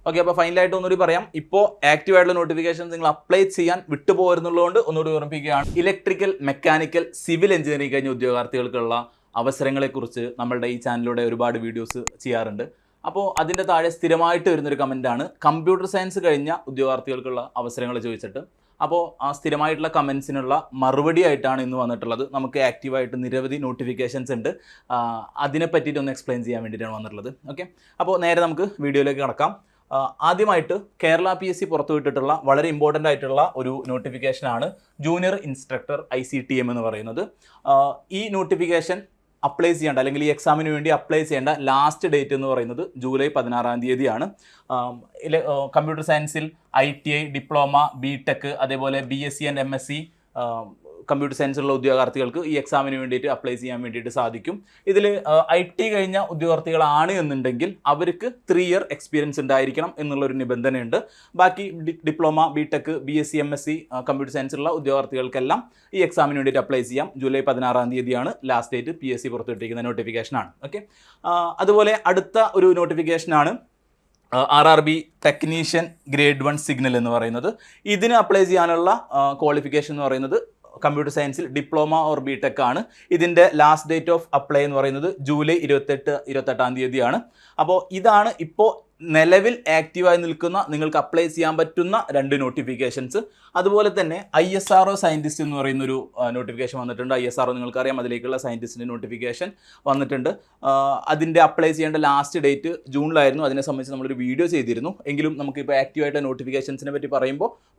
Okay, അപ്പോൾ ഫൈനലായിട്ട് ഒന്നുകൂടി പറയാം. ഇപ്പോൾ ആക്റ്റീവ് ആയിട്ടുള്ള നോട്ടിഫിക്കേഷൻ നിങ്ങൾ അപ്ലൈ ചെയ്യാൻ വിട്ടുപോരുന്നുള്ളതുകൊണ്ട് ഒന്നുകൂടി ഓർമ്മിപ്പിക്കുകയാണ്. ഇലക്ട്രിക്കൽ, മെക്കാനിക്കൽ, സിവിൽ എഞ്ചിനീയറിംഗ് കഴിഞ്ഞ ഉദ്യോഗാർത്ഥികൾക്കുള്ള അവസരങ്ങളെക്കുറിച്ച് നമ്മളുടെ ഈ ചാനലിലൂടെ ഒരുപാട് വീഡിയോസ് ചെയ്യാറുണ്ട്. അപ്പോൾ അതിൻ്റെ താഴെ സ്ഥിരമായിട്ട് വരുന്നൊരു കമൻറ്റാണ് കമ്പ്യൂട്ടർ സയൻസ് കഴിഞ്ഞ ഉദ്യോഗാർത്ഥികൾക്കുള്ള അവസരങ്ങൾ ചോദിച്ചിട്ട്. അപ്പോൾ ആ സ്ഥിരമായിട്ടുള്ള കമൻസിനുള്ള മറുപടി ആയിട്ടാണ് ഇന്ന് വന്നിട്ടുള്ളത്. നമുക്ക് ആക്റ്റീവായിട്ട് നിരവധി നോട്ടിഫിക്കേഷൻസ് ഉണ്ട്, അതിനെ പറ്റിയിട്ട് ഒന്ന് എക്സ്പ്ലെയിൻ ചെയ്യാൻ വേണ്ടിയിട്ടാണ് വന്നിട്ടുള്ളത്. ഓക്കെ, അപ്പോൾ നേരെ നമുക്ക് വീഡിയോയിലേക്ക് കടക്കാം. ആദ്യമായിട്ട് കേരള PSC പുറത്തുവിട്ടിട്ടുള്ള വളരെ ഇമ്പോർട്ടൻ്റ് ആയിട്ടുള്ള ഒരു നോട്ടിഫിക്കേഷനാണ് ജൂനിയർ ഇൻസ്ട്രക്ടർ ICTM എന്ന് പറയുന്നത്. ഈ നോട്ടിഫിക്കേഷൻ അപ്ലൈ ചെയ്യേണ്ട അല്ലെങ്കിൽ ഈ എക്സാമിന് വേണ്ടി അപ്ലൈ ചെയ്യേണ്ട ലാസ്റ്റ് ഡേറ്റ് എന്ന് പറയുന്നത് ജൂലൈ 16-ാം തീയതിയാണ്. കമ്പ്യൂട്ടർ സയൻസിൽ ITI, ഡിപ്ലോമ, BTech, അതേപോലെ BSc ആൻഡ് MSc കമ്പ്യൂട്ടർ സയൻസിലുള്ള ഉദ്യോഗാർത്ഥികൾക്ക് ഈ എക്സാമിന് വേണ്ടിയിട്ട് അപ്ലൈ ചെയ്യാൻ വേണ്ടിയിട്ട് സാധിക്കും. ഇതിൽ IT കഴിഞ്ഞ ഉദ്യോഗാർത്ഥികളാണ് എന്നുണ്ടെങ്കിൽ അവർക്ക് 3 ഇയർ എക്സ്പീരിയൻസ് ഉണ്ടായിരിക്കണം എന്നുള്ളൊരു നിബന്ധനയുണ്ട്. ബാക്കി diploma, BTech, BSc, MSc computer സയൻസിലുള്ള ഉദ്യോഗാർത്ഥികൾക്കെല്ലാം ഈ എക്സാമിന് വേണ്ടിയിട്ട് അപ്ലൈ ചെയ്യാം. ജൂലൈ 16-ാം തീയതിയാണ് ലാസ്റ്റ് ഡേറ്റ്. PSC പുറത്തുവിട്ടിരിക്കുന്ന നോട്ടിഫിക്കേഷനാണ്. ഓക്കെ, അതുപോലെ അടുത്ത ഒരു നോട്ടിഫിക്കേഷനാണ് RRB ടെക്നീഷ്യൻ ഗ്രേഡ് 1 സിഗ്നൽ എന്ന് പറയുന്നത്. ഇതിന് അപ്ലൈ ചെയ്യാനുള്ള ക്വാളിഫിക്കേഷൻ എന്ന് പറയുന്നത് കമ്പ്യൂട്ടർ സയൻസിൽ ഡിപ്ലോമ ഓർ BTech ആണ്. ഇതിൻ്റെ ലാസ്റ്റ് ഡേറ്റ് ഓഫ് അപ്ലൈ എന്ന് പറയുന്നത് ജൂലൈ 28-ാം തീയതിയാണ്. അപ്പോൾ ഇതാണ് ഇപ്പോൾ നിലവിൽ ആക്റ്റീവായി നിൽക്കുന്ന നിങ്ങൾക്ക് അപ്ലൈ ചെയ്യാൻ പറ്റുന്ന 2 നോട്ടിഫിക്കേഷൻസ്. അതുപോലെ തന്നെ ISRO സയൻറ്റിസ്റ്റ് എന്ന് പറയുന്നൊരു നോട്ടിഫിക്കേഷൻ വന്നിട്ടുണ്ട്. ISRO നിങ്ങൾക്കറിയാം, അതിലേക്കുള്ള സയൻറ്റിസ്റ്റിൻ്റെ നോട്ടിഫിക്കേഷൻ വന്നിട്ടുണ്ട്. അതിൻ്റെ അപ്ലൈ ചെയ്യേണ്ട ലാസ്റ്റ് ഡേറ്റ് ജൂണിലായിരുന്നു. അതിനെ സംബന്ധിച്ച് നമ്മളൊരു വീഡിയോ ചെയ്തിരുന്നു. എങ്കിലും നമുക്കിപ്പോൾ ആക്റ്റീവായിട്ട് നോട്ടിഫിക്കേഷൻസിനെ പറ്റി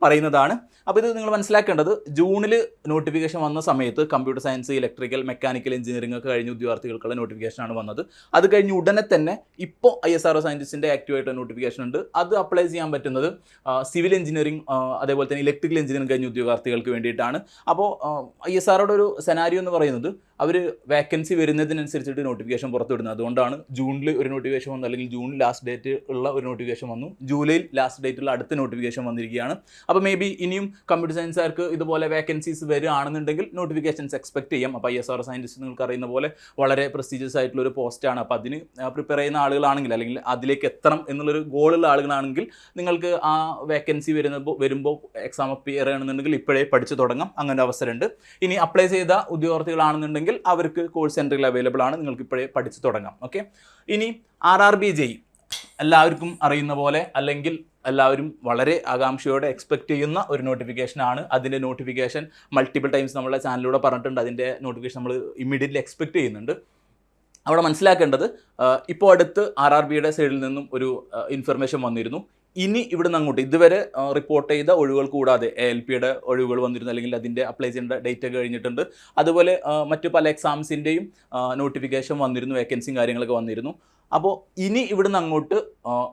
പറയുന്നതാണ്. അപ്പോൾ ഇത് നിങ്ങൾ മനസ്സിലാക്കേണ്ടത്, ജൂണിൽ നോട്ടിഫിക്കേഷൻ വന്ന സമയത്ത് computer science, electrical, mechanical engineering ഒക്കെ കഴിഞ്ഞ ഉദ്യോഗാർത്ഥികൾക്കുള്ള നോട്ടിഫിക്കേഷനാണ് വന്നത്. അത് കഴിഞ്ഞ് ഉടനെ തന്നെ ഇപ്പോൾ ISRO സയൻറ്റിസ്റ്റിൻ്റെ ആക്റ്റീവായിട്ട് നോട്ടിഫിക്കേഷൻ ഉണ്ട്. അത് അപ്ലൈ ചെയ്യാൻ പറ്റുന്നത് സിവിൽ എഞ്ചിനീയറിംഗ്, അതേപോലെ തന്നെ ഇലക്ട്രിക്കൽ എഞ്ചിനീയറിംഗ് കഴിഞ്ഞ ഉദ്യോഗാർത്ഥികൾക്ക് വേണ്ടിയിട്ടാണ്. അപ്പോൾ ISROയുടെ ഒരു സെനാരിയോ എന്ന് പറയുന്നത് അവർ വേക്കൻസി വരുന്നതിനനുസരിച്ചിട്ട് നോട്ടിഫിക്കേഷൻ പുറത്തുവിടുന്നത്. അതുകൊണ്ടാണ് ജൂണിൽ ഒരു നോട്ടിഫിക്കേഷൻ വന്നു, അല്ലെങ്കിൽ ജൂണിൽ ലാസ്റ്റ് ഡേറ്റ് ഉള്ള ഒരു നോട്ടിഫിക്കേഷൻ വന്നു, ജൂലൈയിൽ ലാസ്റ്റ് ഡേറ്റുള്ള അടുത്ത നോട്ടിഫിക്കേഷൻ വന്നിരിക്കുകയാണ്. അപ്പോൾ മേ ബി ഇനിയും കമ്പ്യൂട്ടർ സയൻസുകാർക്ക് ഇതുപോലെ വേക്കൻസീസ് വരികയാണെന്നുണ്ടെങ്കിൽ നോട്ടിഫിക്കേഷൻസ് എക്സ്പെക്ട് ചെയ്യാം. അപ്പോൾ ISRO സയൻറ്റിസ്റ്റ് നിങ്ങൾക്ക് അറിയുന്ന പോലെ വളരെ പ്രസ്റ്റീജിയസ് ആയിട്ടുള്ള ഒരു പോസ്റ്റാണ്. അപ്പോൾ അതിന് പ്രിപ്പയർ ചെയ്യുന്ന ആളുകളാണെങ്കിൽ, അല്ലെങ്കിൽ അതിലേക്ക് എത്തണം എന്നുള്ളൊരു ഗോളുള്ള ആളുകളാണെങ്കിൽ നിങ്ങൾക്ക് ആ വേക്കൻസി വരുമ്പോൾ എക്സാം അപ്പിയർ ചെയ്യണമെന്നുണ്ടെങ്കിൽ ഇപ്പോഴേ പഠിച്ചു തുടങ്ങാം. അങ്ങനെ അവസരമുണ്ട്. ഇനി അപ്ലൈ ചെയ്ത ഉദ്യോഗാർത്ഥികളാണെന്നുണ്ടെങ്കിൽ അവർക്ക് കോഴ്സ് സെൻറ്ററിൽ അവൈലബിൾ ആണ്, നിങ്ങൾക്ക് ഇപ്പോഴേ പഠിച്ചു തുടങ്ങാം. ഓക്കെ, ഇനി RRB JEE എല്ലാവർക്കും അറിയുന്ന പോലെ, അല്ലെങ്കിൽ എല്ലാവരും വളരെ ആകാംക്ഷയോടെ എക്സ്പെക്ട് ചെയ്യുന്ന ഒരു നോട്ടിഫിക്കേഷനാണ്. അതിൻ്റെ നോട്ടിഫിക്കേഷൻ മൾട്ടിപ്പിൾ ടൈംസ് നമ്മുടെ ചാനലിലൂടെ പറഞ്ഞിട്ടുണ്ട്. അതിൻ്റെ നോട്ടിഫിക്കേഷൻ നമ്മൾ ഇമ്മീഡിയറ്റ്ലി എക്സ്പെക്ട് ചെയ്യുന്നുണ്ട്. അവിടെ മനസ്സിലാക്കേണ്ടത്, ഇപ്പോൾ അടുത്ത് RRBയുടെ സൈഡിൽ നിന്നും ഒരു ഇൻഫർമേഷൻ വന്നിരുന്നു. ഇനി ഇവിടെ നിന്ന് അങ്ങോട്ട് ഇതുവരെ റിപ്പോർട്ട് ചെയ്ത ഒഴിവുകൾ കൂടാതെ ALPയുടെ ഒഴിവുകൾ വന്നിരുന്നു, അല്ലെങ്കിൽ അതിൻ്റെ അപ്ലൈ ചെയ്യേണ്ട ഡേറ്റ് ഒക്കെ കഴിഞ്ഞിട്ടുണ്ട്. അതുപോലെ മറ്റു പല എക്സാംസിൻ്റെയും നോട്ടിഫിക്കേഷൻ വന്നിരുന്നു, വേക്കൻസിയും കാര്യങ്ങളൊക്കെ വന്നിരുന്നു. അപ്പോൾ ഇനി ഇവിടെ നിന്ന് അങ്ങോട്ട്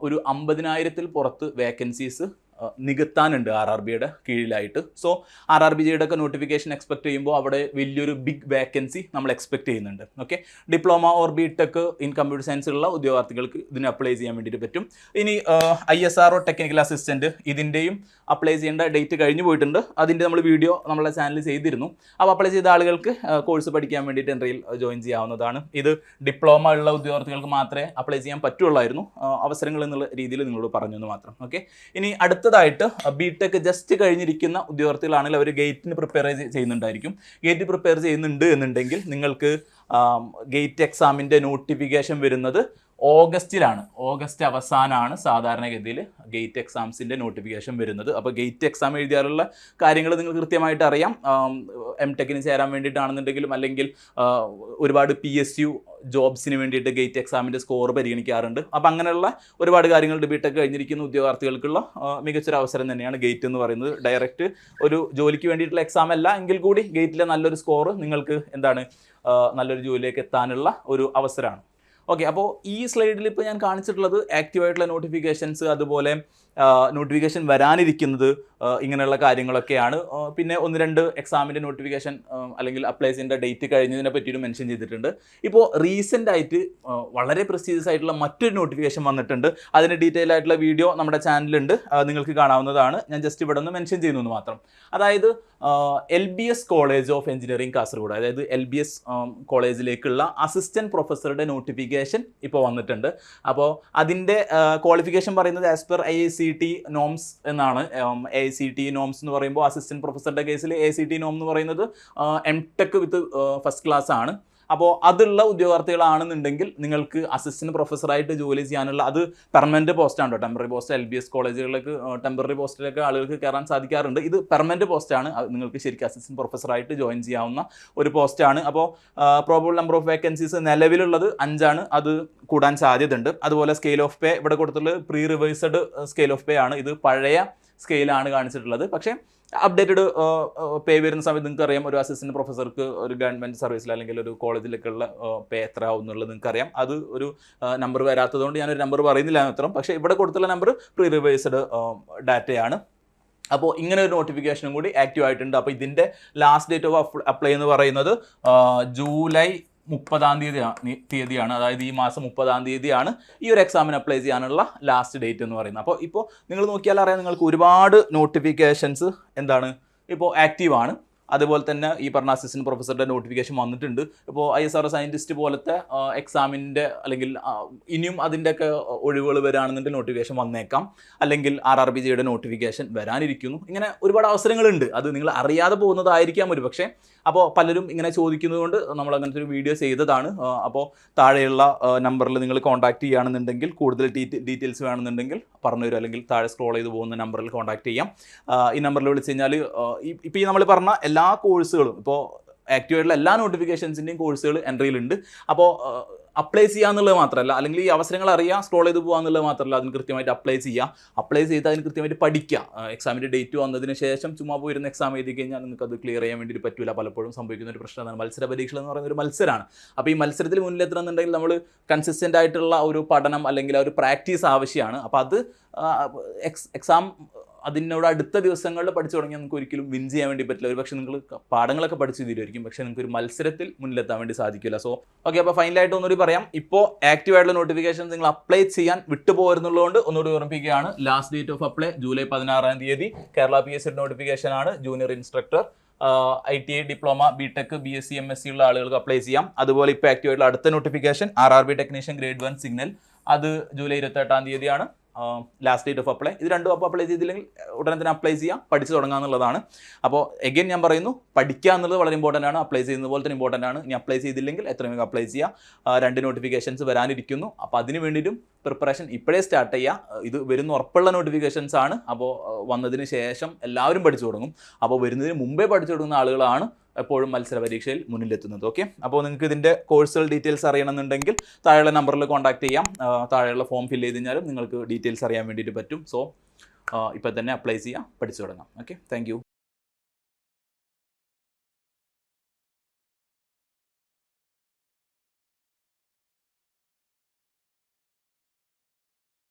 ഒരു 50,000-ൽ പുറത്ത് വേക്കൻസീസ് നികത്താനുണ്ട് RRBയുടെ കീഴിലായിട്ട്. സോ RRB JEEയുടെ ഒക്കെ നോട്ടിഫിക്കേഷൻ എക്സ്പെക്ട് ചെയ്യുമ്പോൾ അവിടെ വലിയൊരു ബിഗ് വേക്കൻസി നമ്മൾ എക്സ്പെക്ട് ചെയ്യുന്നുണ്ട്. Okay, diploma or BTech in computer സയൻസിലുള്ള ഉദ്യോഗാർത്ഥികൾക്ക് ഇതിന് അപ്ലൈ ചെയ്യാൻ വേണ്ടിയിട്ട് പറ്റും. ഇനി ISRO ടെക്നിക്കൽ അസിസ്റ്റൻറ്റ്, ഇതിൻ്റെയും അപ്ലൈ ചെയ്യേണ്ട ഡേറ്റ് കഴിഞ്ഞു പോയിട്ടുണ്ട്. അതിൻ്റെ നമ്മൾ വീഡിയോ നമ്മളെ ചാനലിൽ ചെയ്തിരുന്നു. അപ്പോൾ അപ്ലൈ ചെയ്ത ആളുകൾക്ക് കോഴ്സ് പഠിക്കാൻ വേണ്ടിയിട്ട് എൻട്രിയിൽ ജോയിൻ ചെയ്യാവുന്നതാണ്. ഇത് ഡിപ്ലോമ ഉള്ള ഉദ്യോഗാർത്ഥികൾക്ക് മാത്രമേ അപ്ലൈ ചെയ്യാൻ പറ്റുള്ളായിരുന്നു. അവസരങ്ങൾ എന്നുള്ള രീതിയിൽ നിങ്ങളോട് പറഞ്ഞു എന്ന് മാത്രം. ഓക്കെ, ഇനി അടുത്തതായിട്ട് BTech ജസ്റ്റ് കഴിഞ്ഞിരിക്കുന്ന ഉദ്യോഗാർത്ഥികളാണെങ്കിൽ അവർ ഗേറ്റിന് പ്രിപ്പയർ ചെയ്യുന്നുണ്ടായിരിക്കും. ഗേറ്റ് പ്രിപ്പയർ ചെയ്യുന്നുണ്ട് എന്നുണ്ടെങ്കിൽ നിങ്ങൾക്ക് ഗേറ്റ് എക്സാമിൻ്റെ നോട്ടിഫിക്കേഷൻ വരുന്നത് ഓഗസ്റ്റിലാണ്. ഓഗസ്റ്റ് അവസാനമാണ് സാധാരണഗതിയിൽ ഗേറ്റ് എക്സാംസിൻ്റെ നോട്ടിഫിക്കേഷൻ വരുന്നത്. അപ്പോൾ ഗേറ്റ് എക്സാം എഴുതിയാലുള്ള കാര്യങ്ങൾ നിങ്ങൾ കൃത്യമായിട്ട് അറിയാം. MTechന് ചേരാൻ വേണ്ടിയിട്ടാണെന്നുണ്ടെങ്കിലും, അല്ലെങ്കിൽ ഒരുപാട് PSU ജോബ്സിന് വേണ്ടിയിട്ട് ഗേറ്റ് എക്സാമിൻ്റെ സ്കോർ പരിഗണിക്കാറുണ്ട്. അപ്പോൾ അങ്ങനെയുള്ള ഒരുപാട് കാര്യങ്ങൾ BTech കഴിഞ്ഞിരിക്കുന്ന ഉദ്യോഗാർത്ഥികൾക്കുള്ള മികച്ചൊരു അവസരം തന്നെയാണ് ഗേറ്റ് എന്ന് പറയുന്നത്. ഡയറക്റ്റ് ഒരു ജോലിക്ക് വേണ്ടിയിട്ടുള്ള എക്സാം അല്ല എങ്കിൽ കൂടി ഗേറ്റിലെ നല്ലൊരു സ്കോർ നിങ്ങൾക്ക് നല്ലൊരു ജോലിയിലേക്ക് എത്താനുള്ള ഒരു അവസരമാണ്. ഓക്കെ, അപ്പോൾ ഈ സ്ലൈഡിൽ ഇപ്പോൾ ഞാൻ കാണിച്ചിട്ടുള്ളത് ആക്റ്റീവായിട്ടുള്ള നോട്ടിഫിക്കേഷൻസ്, അതുപോലെ നോട്ടിഫിക്കേഷൻ വരാനിരിക്കുന്നത്, ഇങ്ങനെയുള്ള കാര്യങ്ങളൊക്കെയാണ്. പിന്നെ 1-2 എക്സാമിൻ്റെ നോട്ടിഫിക്കേഷൻ അല്ലെങ്കിൽ അപ്ലൈ ചെയ്യേണ്ട ഡേറ്റ് കഴിഞ്ഞതിനെ പറ്റിയിട്ട് മെൻഷൻ ചെയ്തിട്ടുണ്ട്. ഇപ്പോൾ റീസെൻ്റ് ആയിട്ട് വളരെ പ്രസ്റ്റീജിയസ് ആയിട്ടുള്ള മറ്റൊരു നോട്ടിഫിക്കേഷൻ വന്നിട്ടുണ്ട്. അതിൻ്റെ ഡീറ്റെയിൽ ആയിട്ടുള്ള വീഡിയോ നമ്മുടെ ചാനലുണ്ട്, നിങ്ങൾക്ക് കാണാവുന്നതാണ്. ഞാൻ ജസ്റ്റ് ഇവിടെ ഒന്ന് മെൻഷൻ ചെയ്യുന്നു മാത്രം. അതായത് LBS college of engineering Kasaragod, അതായത് LBS കോളേജിലേക്കുള്ള അസിസ്റ്റൻറ്റ് പ്രൊഫസറുടെ നോട്ടിഫിക്കേഷൻ നോട്ടിഫിക്കേഷൻ ഇപ്പോൾ വന്നിട്ടുണ്ട്. അപ്പോൾ അതിൻ്റെ ക്വാളിഫിക്കേഷൻ പറയുന്നത് ആസ് പെർ AICTE നോംസ് എന്നാണ്. AICTE നോംസ് എന്ന് പറയുമ്പോൾ അസിസ്റ്റൻറ്റ് പ്രൊഫസറുടെ കേസിൽ AICTE നോം എന്ന് പറയുന്നത് MTech വിത്ത് ഫസ്റ്റ് ക്ലാസ് ആണ്. അപ്പോൾ അതുള്ള ഉദ്യോഗാർത്ഥികളാണെന്നുണ്ടെങ്കിൽ നിങ്ങൾക്ക് അസിസ്റ്റൻറ്റ് പ്രൊഫസറായിട്ട് ജോലി ചെയ്യാനുള്ള, അത് പെർമനൻറ്റ് പോസ്റ്റാണ് കേട്ടോ. ടെമ്പററി പോസ്റ്റ് LBS കോളേജുകളിലേക്ക് ടെമ്പററി പോസ്റ്റിലേക്ക് ആളുകൾക്ക് കയറാൻ സാധിക്കാറുണ്ട്. ഇത് പെർമനൻറ്റ് പോസ്റ്റാണ്. നിങ്ങൾക്ക് ശരിക്കും അസിസ്റ്റൻറ്റ് പ്രൊഫസറായിട്ട് ജോയിൻ ചെയ്യാവുന്ന ഒരു പോസ്റ്റാണ്. അപ്പോൾ പ്രോബബിൾ നമ്പർ ഓഫ് വേക്കൻസീസ് നിലവിലുള്ളത് 5 ആണ്. അത് കൂടാൻ സാധ്യതയുണ്ട്. അതുപോലെ സ്കെയിൽ ഓഫ് പേ ഇവിടെ കൊടുത്തിട്ടുള്ളത് pre revised scale of pay ആണ്. ഇത് പഴയ സ്കെയിലാണ് കാണിച്ചിട്ടുള്ളത്. പക്ഷേ അപ്ഡേറ്റഡ് പേ വരുന്ന സമയത്ത് നിങ്ങൾക്ക് അറിയാം ഒരു അസിസ്റ്റൻറ്റ് പ്രൊഫസർക്ക് ഒരു ഗവൺമെൻറ് സർവീസിൽ അല്ലെങ്കിൽ ഒരു കോളേജിലേക്കുള്ള പേ എത്ര ആവും എന്നുള്ളത് നിങ്ങൾക്ക് അറിയാം. അത് ഒരു നമ്പർ വരാത്തതുകൊണ്ട് ഞാനൊരു നമ്പർ പറയുന്നില്ല മാത്രം. പക്ഷേ ഇവിടെ കൊടുത്തുള്ള നമ്പർ പ്രീ റിവൈസ്ഡ് ഡാറ്റയാണ്. അപ്പോൾ ഇങ്ങനെ ഒരു നോട്ടിഫിക്കേഷനും കൂടി ആക്റ്റീവ് ആയിട്ടുണ്ട്. അപ്പോൾ ഇതിൻ്റെ ലാസ്റ്റ് ഡേറ്റ് ഓഫ് അപ്ലൈ എന്ന് പറയുന്നത് ജൂലൈ 30 തീയതിയാണ്. അതായത് ഈ മാസം 30 തീയതിയാണ് ഈ ഒരു എക്സാമിന് അപ്ലൈ ചെയ്യാനുള്ള ലാസ്റ്റ് ഡേറ്റ് എന്ന് പറയുന്നത്. അപ്പോൾ ഇപ്പോൾ നിങ്ങൾ നോക്കിയാൽ അറിയാം, നിങ്ങൾക്ക് ഒരുപാട് നോട്ടിഫിക്കേഷൻസ് എന്താണ് ഇപ്പോൾ ആക്റ്റീവാണ്. അതുപോലെ തന്നെ ഈ പറഞ്ഞ അസിസ്റ്റൻറ്റ് പ്രൊഫസറുടെ നോട്ടിഫിക്കേഷൻ വന്നിട്ടുണ്ട്. ഇപ്പോൾ ISRO സയൻറ്റിസ്റ്റ് പോലത്തെ എക്സാമിൻ്റെ അല്ലെങ്കിൽ ഇനിയും അതിൻ്റെയൊക്കെ ഒഴിവുകൾ വരികയാണെന്നുണ്ടെങ്കിൽ നോട്ടിഫിക്കേഷൻ വന്നേക്കാം. അല്ലെങ്കിൽ RRBJയുടെ നോട്ടിഫിക്കേഷൻ വരാനിരിക്കുന്നു. ഇങ്ങനെ ഒരുപാട് അവസരങ്ങളുണ്ട്. അത് നിങ്ങൾ അറിയാതെ പോകുന്നതായിരിക്കാം ഒരു പക്ഷേ. അപ്പോൾ പലരും ഇങ്ങനെ ചോദിക്കുന്നത് കൊണ്ട് നമ്മൾ അങ്ങനത്തെ ഒരു വീഡിയോ ചെയ്തതാണ്. അപ്പോൾ താഴെയുള്ള നമ്പറിൽ നിങ്ങൾ കോൺടാക്ട് ചെയ്യുകയാണെന്നുണ്ടെങ്കിൽ കൂടുതൽ ഡീറ്റെയിൽസ് വേണമെന്നുണ്ടെങ്കിൽ പറഞ്ഞു തരും. അല്ലെങ്കിൽ താഴെ സ്ക്രോൾ ചെയ്ത് പോകുന്ന നമ്പറിൽ കോൺടാക്ട് ചെയ്യാം. ഈ നമ്പറിൽ വിളിച്ച് കഴിഞ്ഞാൽ ഇപ്പോൾ ഈ നമ്മൾ പറഞ്ഞ എല്ലാ കോഴ്സുകളും, ഇപ്പോൾ ആക്റ്റീവായിട്ടുള്ള എല്ലാ നോട്ടിഫിക്കേഷൻസിൻ്റെയും കോഴ്സുകൾ എൻട്രിയിലുണ്ട്. അപ്പോൾ അപ്ലൈ ചെയ്യുക എന്നുള്ളത് മാത്രമല്ല, അല്ലെങ്കിൽ ഈ അവസരങ്ങൾ അറിയാം, സ്ക്രോൾ ചെയ്ത് പോകുക എന്നുള്ളത് മാത്രമല്ല, അതിന് കൃത്യമായിട്ട് അപ്ലൈ ചെയ്ത് അതിന് കൃത്യമായിട്ട് പഠിക്കുക. എക്സാമിൻ്റെ ഡേറ്റ് വന്നതിന് ശേഷം ചുമ്മാ പോയിരുന്ന എക്സാം എഴുതി കഴിഞ്ഞാൽ നിങ്ങൾക്ക് അത് ക്ലിയർ ചെയ്യാൻ വേണ്ടിയിട്ട് പറ്റില്ല. പലപ്പോഴും സംഭവിക്കുന്ന ഒരു പ്രശ്നമാണ് മത്സര പരീക്ഷകൾ എന്ന് പറയുന്ന ഒരു മത്സരമാണ്. അപ്പോൾ ഈ മത്സരത്തിൽ മുന്നിലെത്തണമെന്നുണ്ടെങ്കിൽ നമ്മൾ കൺസിസ്റ്റൻ്റ് ആയിട്ടുള്ള ഒരു പഠനം അല്ലെങ്കിൽ ഒരു പ്രാക്ടീസ് ആവശ്യമാണ്. അപ്പോൾ അത് എക്സാം അതിനോട് അടുത്ത ദിവസങ്ങളിൽ പഠിച്ചു തുടങ്ങിയാൽ നമുക്ക് ഒരിക്കലും വിൻ ചെയ്യാൻ വേണ്ടി പറ്റില്ല. ഒരു പക്ഷേ നിങ്ങൾ പാഠങ്ങളൊക്കെ പഠിച്ചു തീരുമായിരിക്കും, പക്ഷേ നിങ്ങൾക്ക് ഒരു മത്സരത്തിൽ മുന്നിലെത്താൻ വേണ്ടി സാധിക്കില്ല. സോ ഓക്കെ, അപ്പോൾ ഫൈനലായിട്ട് ഒന്നുകൂടി പറയാം. ഇപ്പോൾ ആക്റ്റീവ് ആയിട്ടുള്ള നോട്ടിഫിക്കേഷൻ നിങ്ങൾ അപ്ലൈ ചെയ്യാൻ വിട്ടുപോയിരുന്നുള്ളതുകൊണ്ട് ഒന്നുകൂടി ഓർമ്മിപ്പിക്കുകയാണ്. Last date of apply July 16 Kerala PSC notification ആണ്. Junior instructor, ITI diploma, BTech, BSc, MSc ഉള്ള ആളുകൾക്ക് അപ്ലൈ ചെയ്യാം. അതുപോലെ ഇപ്പോൾ ആക്റ്റീവ് ആയിട്ടുള്ള അടുത്ത notification RRB technician grade 1 signal, അത് July 28 last date of apply. ഇത് രണ്ടും അപ്പോൾ അപ്ലൈ ചെയ്തില്ലെങ്കിൽ ഉടനെ തന്നെ അപ്ലൈ ചെയ്യാം, പഠിച്ചു തുടങ്ങുക എന്നുള്ളതാണ്. അപ്പോൾ എഗെയിൻ ഞാൻ പറയുന്നു, പഠിക്കുക എന്നുള്ളത് വളരെ ഇമ്പോർട്ടൻ്റ് ആണ്. അപ്ലൈ ചെയ്യുന്നത് പോലെ തന്നെ ഇമ്പോർട്ടൻ്റ് ആണ്. ഇനി അപ്ലൈ ചെയ്തില്ലെങ്കിൽ എത്രയും വേഗം അപ്ലൈ ചെയ്യുക. 2 നോട്ടിഫിക്കേഷൻസ് വരാനിരിക്കുന്നു. അപ്പോൾ അതിന് വേണ്ടിയിട്ടും പ്രിപ്പറേഷൻ ഇപ്പോഴേ സ്റ്റാർട്ട് ചെയ്യുക. ഇത് വരുന്ന ഉറപ്പുള്ള നോട്ടിഫിക്കേഷൻസ് ആണ്. അപ്പോൾ വന്നതിന് ശേഷം എല്ലാവരും പഠിച്ചു തുടങ്ങും. അപ്പോൾ വരുന്നതിന് മുമ്പേ പഠിച്ചു തുടങ്ങുന്ന ആളുകളാണ് എപ്പോഴും മത്സര പരീക്ഷയിൽ മുന്നിലെത്തുന്നത്. ഓക്കെ, അപ്പോൾ നിങ്ങൾക്ക് ഇതിൻ്റെ കോഴ്സുകൾ ഡീറ്റെയിൽസ് അറിയണമെന്നുണ്ടെങ്കിൽ താഴെയുള്ള നമ്പറിൽ കോൺടാക്ട് ചെയ്യാം. താഴെയുള്ള ഫോം ഫില്ല് ചെയ്ത് കഴിഞ്ഞാലും നിങ്ങൾക്ക് ഡീറ്റെയിൽസ് അറിയാൻ വേണ്ടിയിട്ട് പറ്റും. സോ ഇപ്പോൾ തന്നെ അപ്ലൈ ചെയ്യാം, പഠിച്ചു തുടങ്ങാം. Okay, thank